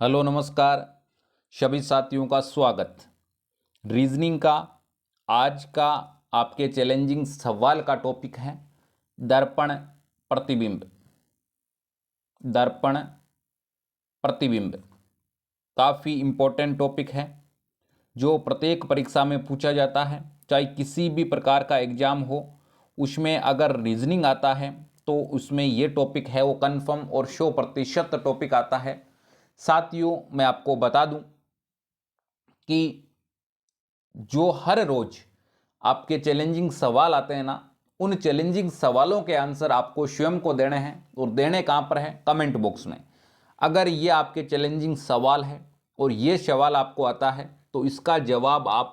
Hello नमस्कार सभी साथियों का स्वागत। रीजनिंग का आज का आपके चैलेंजिंग सवाल का टॉपिक है दर्पण प्रतिबिंब। दर्पण प्रतिबिंब काफ़ी इम्पोर्टेंट टॉपिक है जो प्रत्येक परीक्षा में पूछा जाता है, चाहे किसी भी प्रकार का एग्जाम हो। उसमें अगर रीजनिंग आता है तो उसमें ये टॉपिक है वो कंफर्म और 100% टॉपिक आता है। साथियों, मैं आपको बता दूं कि जो हर रोज आपके चैलेंजिंग सवाल आते हैं ना, उन चैलेंजिंग सवालों के आंसर आपको स्वयं को देने हैं। और देने कहाँ पर है? कमेंट बॉक्स में। अगर ये आपके चैलेंजिंग सवाल है और ये सवाल आपको आता है तो इसका जवाब आप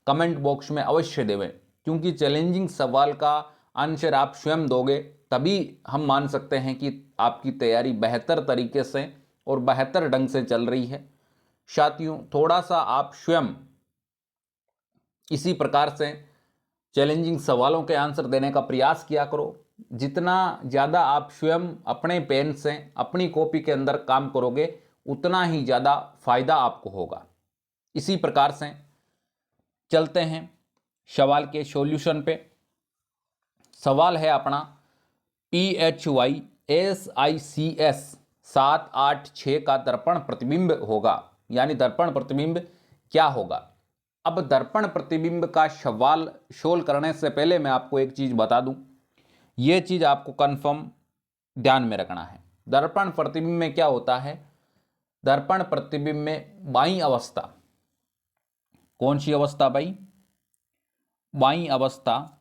कमेंट बॉक्स में अवश्य देवें, क्योंकि चैलेंजिंग सवाल का आंसर आप स्वयं दोगे तभी हम मान सकते हैं कि आपकी तैयारी बेहतर तरीके से और बेहतर ढंग से चल रही है। साथियों, थोड़ा सा आप स्वयं इसी प्रकार से चैलेंजिंग सवालों के आंसर देने का प्रयास किया करो। जितना ज़्यादा आप स्वयं अपने पेन से अपनी कॉपी के अंदर काम करोगे उतना ही ज़्यादा फायदा आपको होगा। इसी प्रकार से चलते हैं सवाल के सॉल्यूशन पे। सवाल है अपना PHYSICS 786 का दर्पण प्रतिबिंब होगा, यानी दर्पण प्रतिबिंब क्या होगा। अब दर्पण प्रतिबिंब का सवाल सोल्व करने से पहले मैं आपको एक चीज़ बता दूं, ये चीज़ आपको कंफर्म ध्यान में रखना है। दर्पण प्रतिबिंब में क्या होता है? दर्पण प्रतिबिंब में बाईं अवस्था, कौन सी अवस्था भाई? बाईं अवस्था।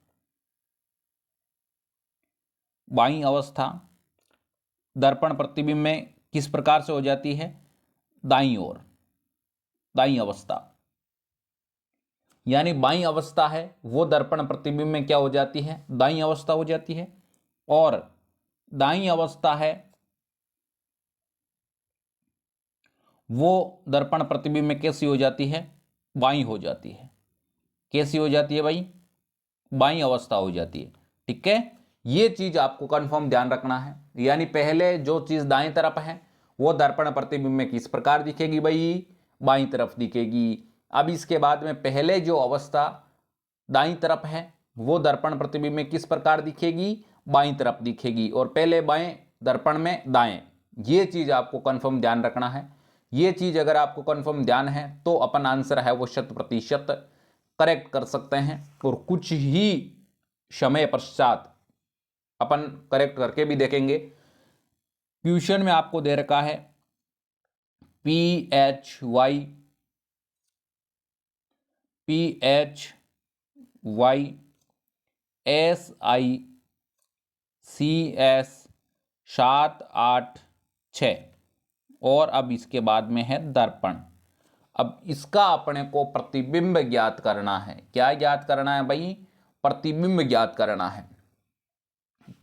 बाईं अवस्था दर्पण प्रतिबिंब में किस प्रकार से हो जाती है? दाईं ओर, दाईं अवस्था। यानी बाईं अवस्था है वो दर्पण प्रतिबिंब में क्या हो जाती है? दाईं अवस्था हो जाती है। और दाईं अवस्था है वो दर्पण प्रतिबिंब में कैसी हो जाती है? बाईं हो जाती है। कैसी हो जाती है भाई? बाईं अवस्था हो जाती है। ठीक है, ये चीज आपको कंफर्म ध्यान रखना है। यानी पहले जो चीज दाएं तरफ है वो दर्पण प्रतिबिंब में किस प्रकार दिखेगी भाई? बाईं तरफ दिखेगी। अब इसके बाद में पहले जो अवस्था दाईं तरफ है वो दर्पण प्रतिबिंब में किस प्रकार दिखेगी? बाईं तरफ दिखेगी। और पहले बाएं दर्पण में दाएं, ये चीज आपको कंफर्म ध्यान रखना है। ये चीज अगर आपको कंफर्म ध्यान है तो अपन आंसर है वो 100% करेक्ट कर सकते हैं। और कुछ ही समय पश्चात अपन करेक्ट करके भी देखेंगे। क्वेश्चन में आपको दे रखा है PHYSICS 786 और अब इसके बाद में है दर्पण। अब इसका अपने को प्रतिबिंब ज्ञात करना है। क्या ज्ञात करना है भाई? प्रतिबिंब ज्ञात करना है।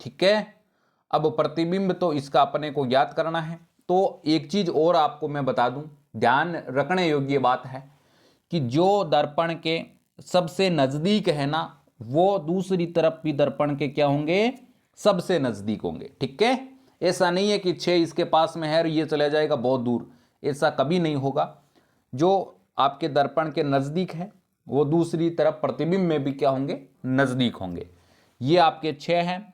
ठीक है, अब प्रतिबिंब तो इसका अपने को ज्ञात करना है। तो एक चीज और आपको मैं बता दूं, ध्यान रखने योग्य बात है कि जो दर्पण के सबसे नजदीक है ना, वो दूसरी तरफ भी दर्पण के क्या होंगे? सबसे नजदीक होंगे। ठीक है, ऐसा नहीं है कि 6 इसके पास में है और ये चला जाएगा बहुत दूर, ऐसा कभी नहीं होगा। जो आपके दर्पण के नजदीक है वो दूसरी तरफ प्रतिबिंब में भी क्या होंगे? नजदीक होंगे। ये आपके 6 हैं,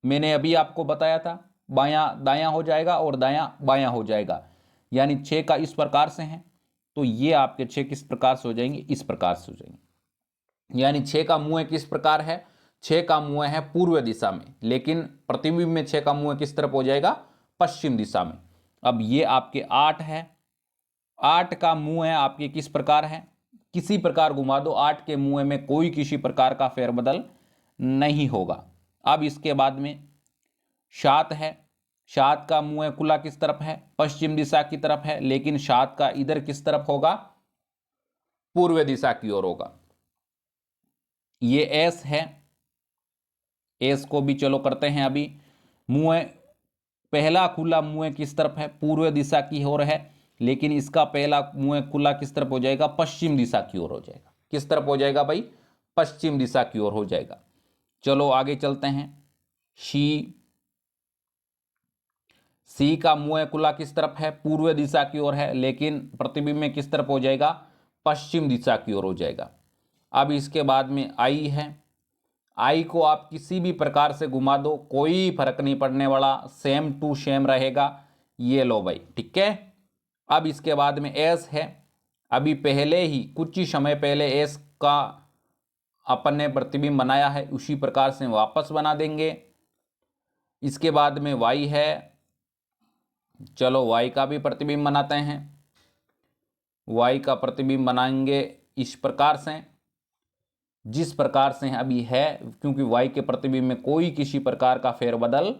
मैंने अभी आपको बताया था। बायां दायां हो जाएगा और दायां बायां हो जाएगा, यानी 6 का इस प्रकार से है तो ये आपके 6 किस प्रकार से हो जाएंगे? इस प्रकार से हो जाएंगे। यानी 6 का मुंह किस प्रकार है? 6 का मुंह है पूर्व दिशा में, लेकिन प्रतिबिंब में 6 का मुंह किस तरफ हो जाएगा? पश्चिम दिशा में। अब ये आपके 8 है, 8 का मुंह है आपके किस प्रकार है? किसी प्रकार घुमा दो, 8 के मुंह में कोई किसी प्रकार का फेरबदल नहीं होगा। अब इसके बाद में 7 है, 7 का मुंह खुला किस तरफ है? पश्चिम दिशा की तरफ है, लेकिन 7 का इधर किस तरफ होगा? पूर्व दिशा की ओर होगा। ये एस है, एस को भी चलो करते हैं अभी। मुंह पहला खुला मुंह किस तरफ है? पूर्व दिशा की ओर है, लेकिन इसका पहला मुंह खुला किस तरफ हो जाएगा? पश्चिम दिशा की ओर हो जाएगा। किस तरफ हो जाएगा भाई? पश्चिम दिशा की ओर हो जाएगा। चलो आगे चलते हैं। शी सी का मुंह खुला किस तरफ है, पूर्व दिशा की ओर है, लेकिन प्रतिबिंब में किस तरफ हो जाएगा, पश्चिम दिशा की ओर हो जाएगा। अब इसके बाद में आई है, आई को आप किसी भी प्रकार से घुमा दो, कोई फर्क नहीं पड़ने वाला, सेम टू सेम रहेगा। ये लो भाई, ठीक है। अब इसके बाद में एस है, अभी पहले ही कुछ ही समय पहले एस का अपन ने प्रतिबिंब बनाया है, उसी प्रकार से वापस बना देंगे। इसके बाद में वाई है, चलो वाई का भी प्रतिबिंब बनाते हैं। वाई का प्रतिबिंब बनाएंगे इस प्रकार से, जिस प्रकार से अभी है, क्योंकि वाई के प्रतिबिंब में कोई किसी प्रकार का फेरबदल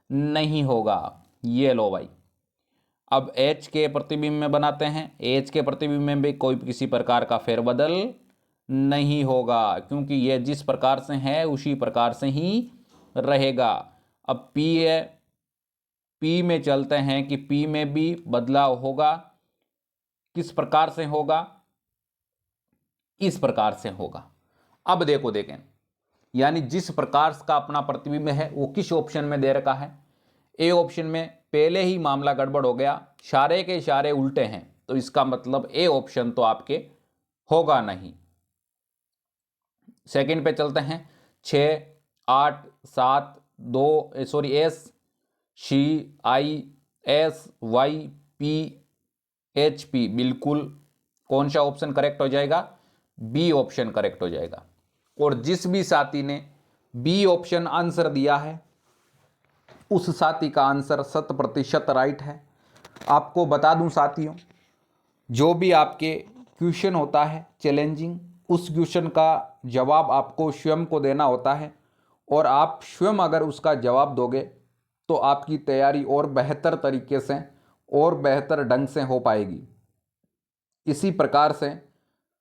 नहीं होगा। ये लो भाई। अब एच के प्रतिबिंब में बनाते हैं, एच के प्रतिबिंब में भी कोई किसी प्रकार का फेरबदल नहीं होगा, क्योंकि यह जिस प्रकार से है उसी प्रकार से ही रहेगा। अब पी है, पी में चलते हैं कि पी में भी बदलाव होगा, किस प्रकार से होगा, इस प्रकार से होगा। अब देखो देखें, यानी जिस प्रकार का अपना प्रतिबिंब है वो किस ऑप्शन में दे रखा है, ए ऑप्शन में पहले ही मामला गड़बड़ हो गया, इशारे के इशारे उल्टे हैं, तो इसका मतलब ए ऑप्शन तो आपके होगा नहीं। सेकंड पे चलते हैं, 6 8 7 2 sorry S C I S Y P H P, बिल्कुल कौन सा ऑप्शन करेक्ट हो जाएगा, बी ऑप्शन करेक्ट हो जाएगा। और जिस भी साथी ने बी ऑप्शन आंसर दिया है उस साथी का आंसर 100% राइट है। आपको बता दूं साथियों, जो भी आपके क्वेश्चन होता है चैलेंजिंग, उस क्वेश्चन का जवाब आपको स्वयं को देना होता है, और आप स्वयं अगर उसका जवाब दोगे तो आपकी तैयारी और बेहतर तरीके से और बेहतर ढंग से हो पाएगी। इसी प्रकार से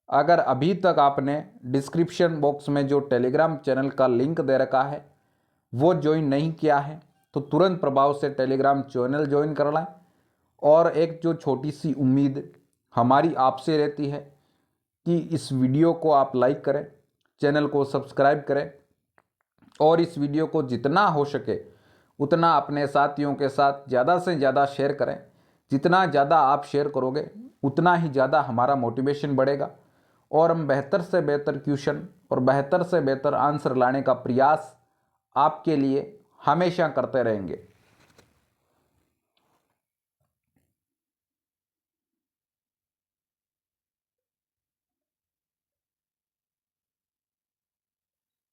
अगर अभी तक आपने डिस्क्रिप्शन बॉक्स में जो टेलीग्राम चैनल का लिंक दे रखा है वो ज्वाइन नहीं किया है तो तुरंत प्रभाव से टेलीग्राम चैनल ज्वाइन कर लें। और एक जो छोटी सी उम्मीद हमारी आपसे रहती है कि इस वीडियो को आप लाइक करें, चैनल को सब्सक्राइब करें, और इस वीडियो को जितना हो सके उतना अपने साथियों के साथ ज़्यादा से ज़्यादा शेयर करें। जितना ज़्यादा आप शेयर करोगे उतना ही ज़्यादा हमारा मोटिवेशन बढ़ेगा, और हम बेहतर से बेहतर क्वेश्चन और बेहतर से बेहतर आंसर लाने का प्रयास आपके लिए हमेशा करते रहेंगे।